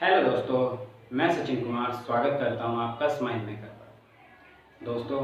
Hello दोस्तों, मैं सचिन कुमार स्वागत करता हूं आपका स्माइल मेकर पर। दोस्तों,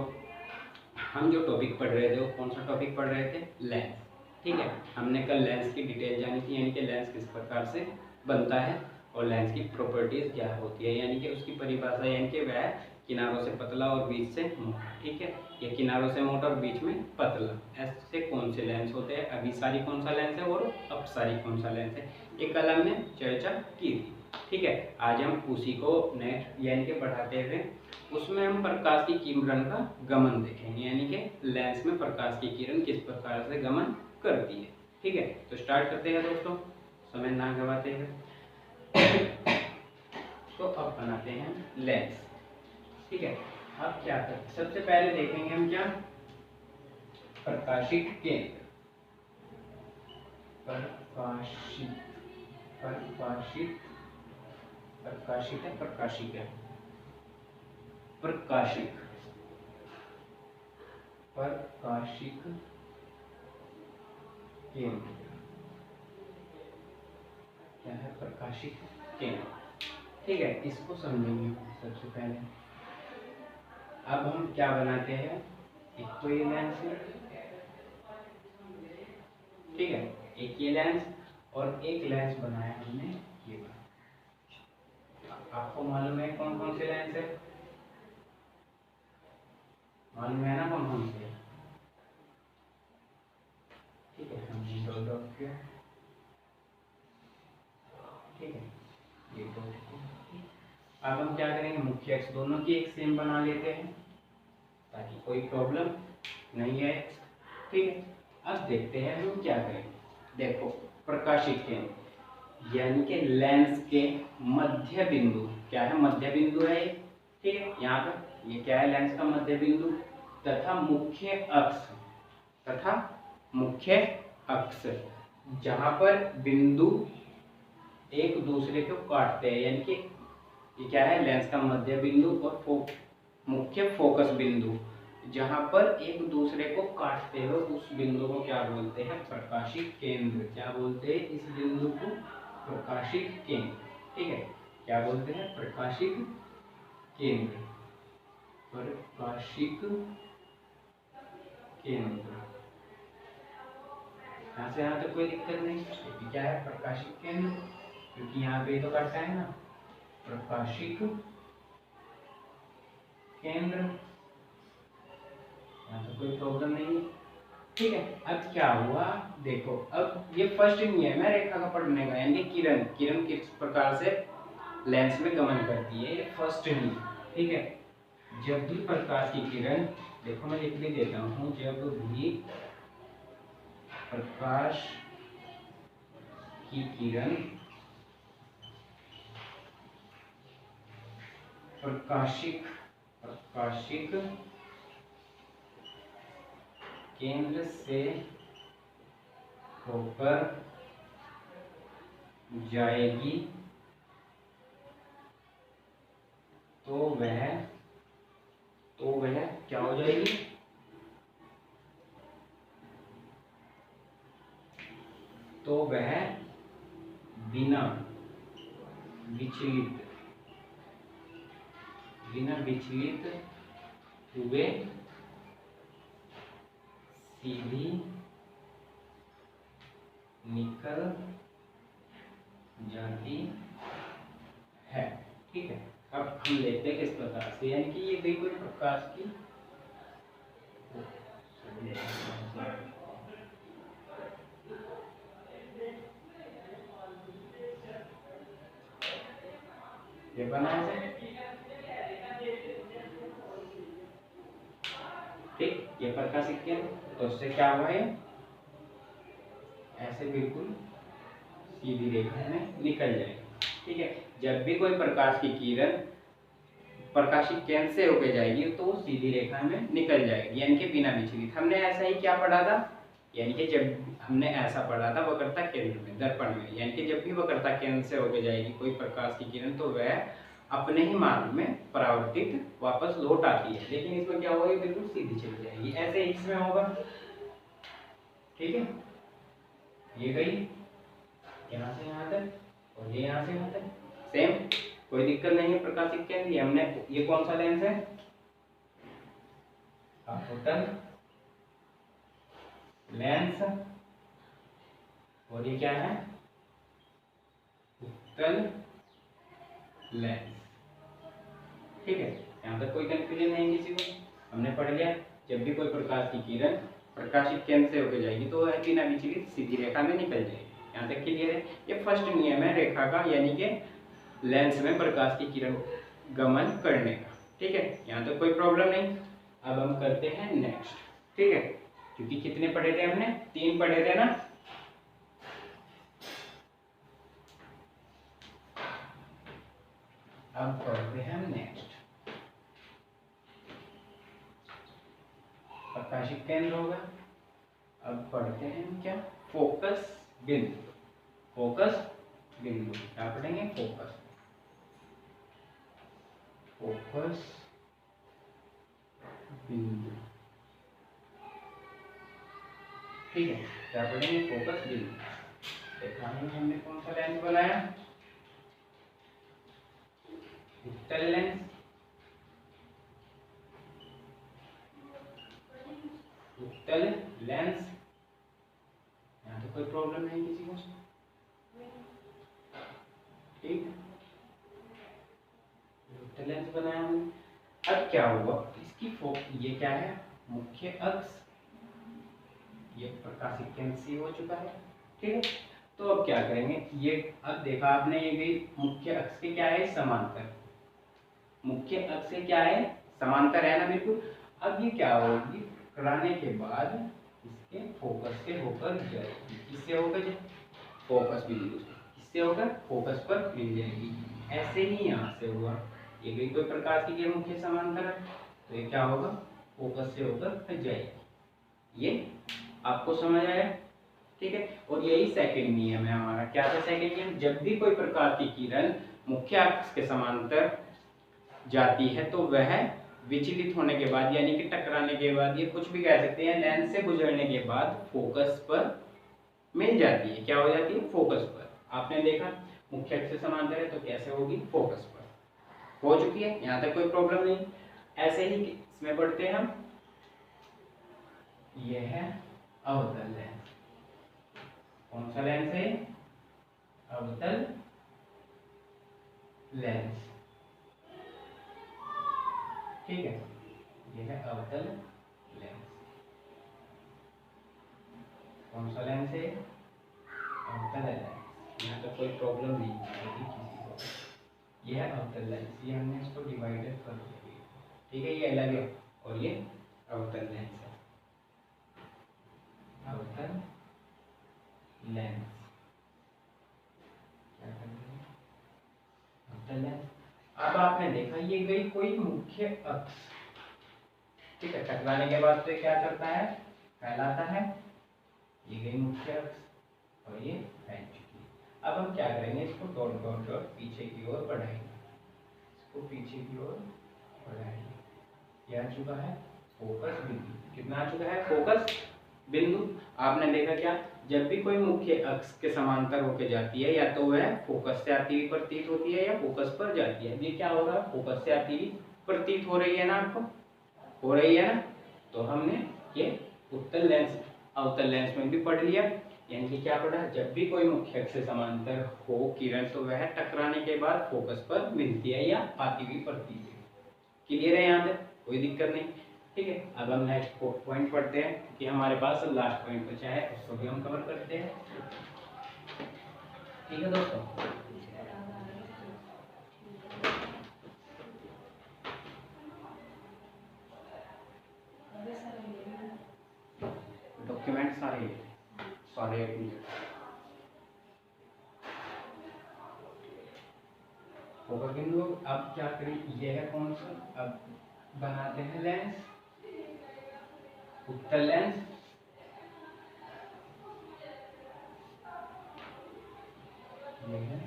हम जो टॉपिक पढ़ रहे थे वो कौन सा टॉपिक पढ़ रहे थे? लेंस। ठीक है, हमने कल लेंस की डिटेल जानी थी, यानी कि लेंस किस प्रकार से बनता है और लेंस की प्रॉपर्टीज क्या होती है, यानी कि उसकी परिभाषा, यानी कि वह किनारों से पतला और बीच से मोटा। ठीक है, ये किनारों से मोटा और बीच में पतला, ऐसे कौन से लेंस होते हैं, अभिसारी कौन सा लेंस है और अपसारी कौन सा लेंस है, ये कल हमने चर्चा की थी। ठीक है, आज हम उसी को नेक्स्ट यानी कि बढ़ाते हुए उसमें हम प्रकाश की किरण का गमन देखेंगे, यानी कि लेंस में प्रकाश की किरण किस प्रकार से गमन करती है। ठीक है, तो स्टार्ट करते हैं दोस्तों, समय ना गवाते हुए। तो अब बनाते हैं लेंस। ठीक है, अब क्या करते हैं, सबसे पहले देखेंगे हम क्या, प्रकाशिक केंद्र। प्रकाशित प्रकाशित प्रकाशित है, प्रकाशिक है, प्रकाशिक प्रकाशिक केंद्र क्या है? प्रकाशिक केंद्र। ठीक है, इसको समझेंगे सबसे पहले। अब हम क्या बनाते हैं, एक तो ये लेंस है, ठीक है, एक ये लेंस और एक लेंस बनाया हमने ये वाला। आपको मालूम है कौन कौन से लेंस है? मालूम है ना कौन कौन से? ठीक है, हमने डॉट डॉट किया। ठीक है, ये डॉट किया। अब हम क्या करेंगे, मुख्य अक्ष दोनों की एक सेम बना लेते हैं ताकि कोई प्रॉब्लम नहीं है। ठीक है, अब देखते हैं हम क्या करेंगे। देखो, प्रकाशिक केंद्र यानी कि लेंस के मध्य बिंदु, क्या है? मध्य बिंदु है ये। ठीक है, यहाँ पर ये क्या है? लेंस का मध्य बिंदु तथा मुख्य अक्ष, तथा मुख्य अक्ष, जहां पर बिंदु एक दूसरे को काटते हैं, यानी कि ये क्या है? लेंस का मध्य बिंदु और मुख्य फोकस बिंदु, जहां पर एक दूसरे को काटते हो उस बिंदु को क्या बोलते हैं? प्रकाशिक केंद्र। क्या बोलते हैं इस बिंदु को? प्रकाशिक केंद्र। ठीक है, क्या बोलते हैं? प्रकाशिक केंद्र। प्रकाशिक केंद्र। यहाँ से यहाँ तक कोई दिक्कत नहीं, क्योंकि क्या है? प्रकाशिक केंद्र, क्योंकि यहाँ पे तो काटता है ना, प्रकाशिक केंद्र, यहाँ तो कोई प्रॉब्लम नहीं है। ठीक है, अब क्या हुआ देखो, अब ये फर्स्ट नियम है रेखा का पढ़ने का, यानी किरण किरण किस प्रकार से लेंस में गमन करती है, ये फर्स्ट नियम। ठीक है, जब भी प्रकाश की किरण, देखो मैं लिख भी देता हूँ, जब भी प्रकाश की किरण प्रकाशिक प्रकाशिक केंद्र से होकर जाएगी तो वह क्या हो जाएगी? तो वह बिना विचलित हुए सीधी निकल जाती है। ठीक है, अब हम देखते हैं किस प्रकार से, यानी कि ये गई कोई प्रकाश की, ये बना है। ठीक, ये प्रकाशिक केंद्र, तो उससे क्या हुआ है? ऐसे बिल्कुल सीधी रेखा में निकल जाएगी। ठीक है, जब भी कोई प्रकाश की किरण प्रकाशिक केंद्र से होकर जाएगी तो वो सीधी रेखा में निकल जाएगी, यानी कि बिना विचलित। हमने ऐसा ही क्या पढ़ा था, यानी कि जब हमने ऐसा पढ़ा था वक्रता केंद्र में, दर्पण में, यानी कि जब भी वक्रता केंद्र से होकर जाएगी कोई प्रकाश की किरण तो वह अपने ही मार्ग में परावर्तित वापस लौट आती है, लेकिन इसमें क्या होगा? बिल्कुल सीधी चली जाएगी। ऐसे इसमें होगा। ठीक है, ये गई यहाँ से यहाँ तक और ये यहाँ से यहाँ तक। सेम, कोई दिक्कत नहीं है। प्रकाशिक केंद्र ये हमने, ये कौन सा लेंस है? अवतल लेंस, और ये क्या है? उत्तल लेंस। ठीक है, यहाँ तक कोई कंफ्यूजन नहीं किसी को? हमने पढ़ लिया, जब भी कोई प्रकाश की किरण प्रकाशिक केंद्र से होकर जाएगी तो वह बिना विचलित सीधी रेखा में निकल जाएगी। यहाँ तक क्लियर है? ये फर्स्ट नियम है रेखा का, यानी कि लेंस में प्रकाश की किरण गमन करने का। ठीक है, यहाँ तक कोई प्रॉब्लम नहीं। अब हम करते हैं नेक्स्ट। ठीक है, क्योंकि कितने पढ़े थे हमने? 3 पढ़े थे ना। अब पढ़ते हैं नेक्स्ट। प्रकाशिक केंद्र होगा। अब पढ़ते हैं क्या? फोकस बिंदु। फोकस बिंदु क्या पढ़ेंगे? फोकस, फोकस बिंदु। ठीक है, क्या पढ़ेंगे? फोकस बिंदु। देखा हमने कौन सा लेंस बनाया? उत्तल लेंस। उत्तल लेंस, यहाँ तो कोई प्रॉब्लम नहीं किसी को? ठीक, उत्तल लेंस बनाया हमने। अब क्या हुआ? इसकी ये क्या है? मुख्य अक्ष, ये प्रकाशिक केंद्र से हो चुका है। ठीक है, तो अब क्या करेंगे? ये अब देखा आपने, ये गई मुख्य अक्ष के क्या है? समांतर। मुख्य अक्ष से क्या है? समांतर है ना, बिल्कुल। अब ये क्या होगी? कराने के बाद इसके फोकस से होकर जाएगी। किससे होकर? फोकस बिंदु से। किससे होकर? फोकस पर मिल जाएगी। ऐसे ही यहाँ से हुआ, ये गई कोई प्रकाश की किरण मुख्य समांतर है, तो ये क्या होगा? फोकस से होकर जाएगी। ये आपको समझ आया? ठीक है, और यही सेकंड नियम है हमारा। क्या था सेकंड नियम? जब भी कोई प्रकाश की किरण मुख्य अक्ष के समांतर जाती है तो वह विचलित होने के बाद, यानी कि टकराने के बाद, ये कुछ भी कह सकते हैं, लेंस से गुजरने के बाद फोकस पर मिल जाती है। क्या हो जाती है? फोकस पर। आपने देखा मुख्य अक्ष से समांतर है तो कैसे होगी? फोकस पर हो चुकी है। यहाँ तक कोई प्रॉब्लम नहीं। ऐसे ही इसमें पढ़ते हैं हम, यह है अवतल लेंस। कौन सा लेंस है? अवतल लेंस। ठीक है, यह है अवतल लेंस। कौन सा लेंस है? अवतल लेंस। यहाँ तो कोई प्रॉब्लम नहीं है किसी को। यह है अवतल लेंस, ये हमने इसको डिवाइडेड कर दिया। ठीक है, ये अलग है और ये अवतल लेंस है। अवतल लेंस क्या कर रहे हैं? अवतल लेंस। अब आपने देखा ये गई कोई मुख्य अक्ष। ठीक है, टकराने के बाद तो क्या करता है? फैलाता है। ये गई मुख्य अक्ष और ये फैल चुकी है। अब हम क्या करेंगे? इसको डॉट डॉट डॉट पीछे की ओर बढ़ाएंगे। इसको पीछे की ओर बढ़ाएंगे। यह आ चुका है फोकस बिंदु। कितना आ चुका है? फोकस बिंदु। आपने देखा क्या? जब भी कोई मुख्य अक्ष के समांतर होकर जाती है, या तो वह फोकस से आती हुई प्रतीत होती है या फोकस पर जाती है। ये क्या होगा? फोकस से आती हुई प्रतीत हो रही है ना, आपको हो रही है ना। तो हमने ये उत्तल लेंस अवतल लेंस में भी पढ़ लिया। यानी कि क्या पढ़ा? जब भी कोई मुख्य अक्ष से समांतर हो किरण तो वह टकराने के बाद फोकस पर मिलती है या आती हुई प्रतीत है। क्लियर है? यहाँ तक कोई दिक्कत नहीं। ठीक है, अब हम नेक्स्ट पॉइंट पढ़ते हैं कि हमारे पास लास्ट पॉइंट बचा है, उसको भी हम कवर करते हैं। ठीक है दोस्तों, डॉक्यूमेंट सारे सारे फोकस बिंदु। अब क्या करें? ये है कौन सा? अब बनाते हैं लेंस, उत्तल लेंस। ये है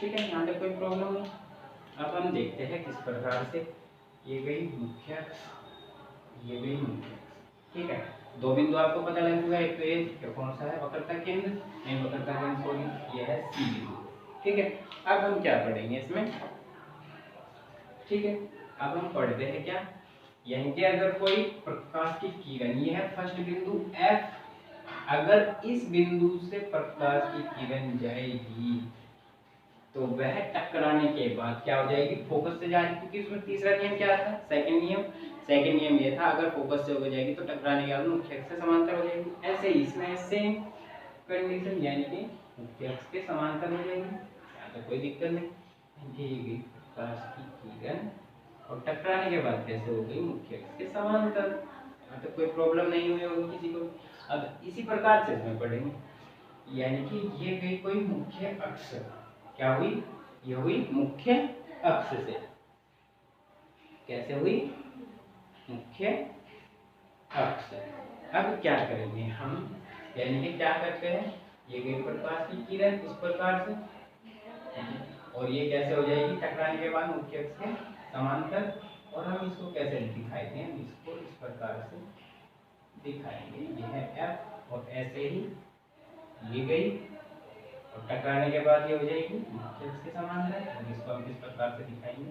ठीक है, यहाँ तक कोई प्रॉब्लम नहीं। अब हम देखते हैं किस प्रकार से ये गई मुख्य अक्ष, ये गई मुख्य अक्ष। ठीक है, दो बिंदु आपको पता लग चुका है, एक तो ये कौन सा है वक्रता केंद्र, नहीं वक्रता केंद्र सॉरी ये है सी बिंदु। ठीक है, अब हम क्या पढ़ेंगे इसमें, ठीक है, अब हम पढ़ते हैं क्या, यानी कि अगर कोई प्रकाश की किरण, ये है फर्स्ट बिंदु F, अगर इस बिंदु से प्रकाश की किरण जाएगी तो वह टकराने के बाद क्या हो जाएगी, फोकस से जाएगी, क्योंकि उसमें तीसरा नियम क्या था, सेकंड नियम ये था अगर फोकस से हो जाएगी तो टकराने के बाद मुख्य अक्ष से समांतर हो जाएगी। ऐसे ही इसमें सेम कंडीशन, यानी कि मुख्य अक्ष के समांतर हो जाएगी, तो कोई दिक्कत नहीं। प्रकाश की किरण और टकराने के बाद कैसे हो गई, मुख्य अक्ष के समांतर, तो कोई प्रॉब्लम नहीं हुई होगी किसी को। अब इसी प्रकार से इसमें पढ़ेंगे, यानी कि ये गई कोई मुख्य अक्ष, क्या हुई, ये हुई मुख्य अक्ष से, कैसे हुई, मुख्य अक्ष से। अब क्या करेंगे हम, यानी कि क्या करते हैं, ये गई प्रकाश की किरण इस प्रकार से, और ये कैसे हो जाएगी, टकराने के बाद मुख्य अक्ष के समांतर, और हम इसको कैसे दिखाएंगे, हम इसको इस प्रकार से दिखाएंगे, ये है F और ऐसे ही ये गई और टकराने के बाद ये हो जाएगी मुख्य अक्ष के समांतर, और इसको हम किस प्रकार से दिखाएंगे,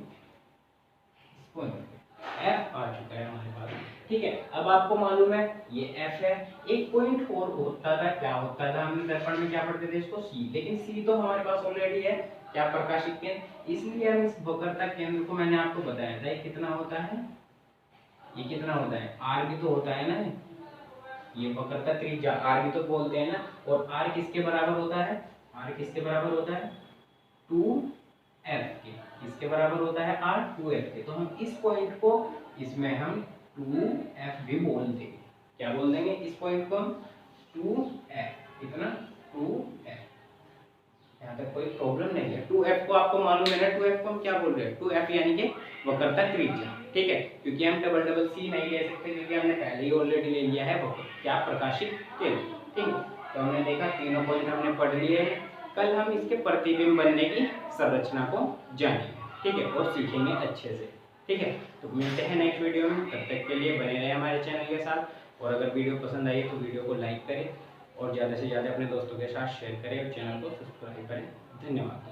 इसको F आ चुका है हमारे पास। ठीक है, अब आपको मालूम है ये F है, एक पॉइंट और होता था, क्या होता था, हम दर्पण में क्या पढ़ते थे इसको C, लेकिन C तो हमारे पास ऑलरेडी है, क्या प्रकाशिक केंद्र, इसलिए हम इस वक्रता केंद्र को, मैंने आपको बताया था ये कितना होता है, ये कितना होता है, R भी तो होता है ना, ये वक्रता त्रिज्या R भी तो बोलते हैं ना, और R किसके बराबर होता है, R किसके बराबर होता है, 2f के, किसके बराबर होता है R, 2f के, तो हम इस पॉइंट को इसमें हम 2f भी बोल देंगे, क्या बोल देंगे, इस पॉइंट को हम 2f, कितना 2f, यहाँ तक कोई प्रॉब्लम नहीं है। 2f को आपको मालूम है ना, 2f को हम क्या बोल रहे हैं, 2f यानी कि वक्रता त्रिज्या, ठीक है, क्योंकि हम डबल C नहीं ले सकते, क्योंकि हमने पहले ही ऑलरेडी ले लिया है वक्र, क्या प्रकाशिक केंद्र। ठीक है, तो हमने देखा तीनों पॉइंट हमने पढ़ लिए हैं, कल हम इसके प्रतिबिंब बनने की संरचना को जानेंगे, ठीक है, और सीखेंगे अच्छे से। ठीक है, तो मिलते हैं नेक्स्ट वीडियो में, तब तक के लिए बने रहे हमारे चैनल के साथ, और अगर वीडियो पसंद आई तो वीडियो को लाइक करें और ज़्यादा से ज़्यादा अपने दोस्तों के साथ शेयर करें और चैनल को सब्सक्राइब करें। धन्यवाद।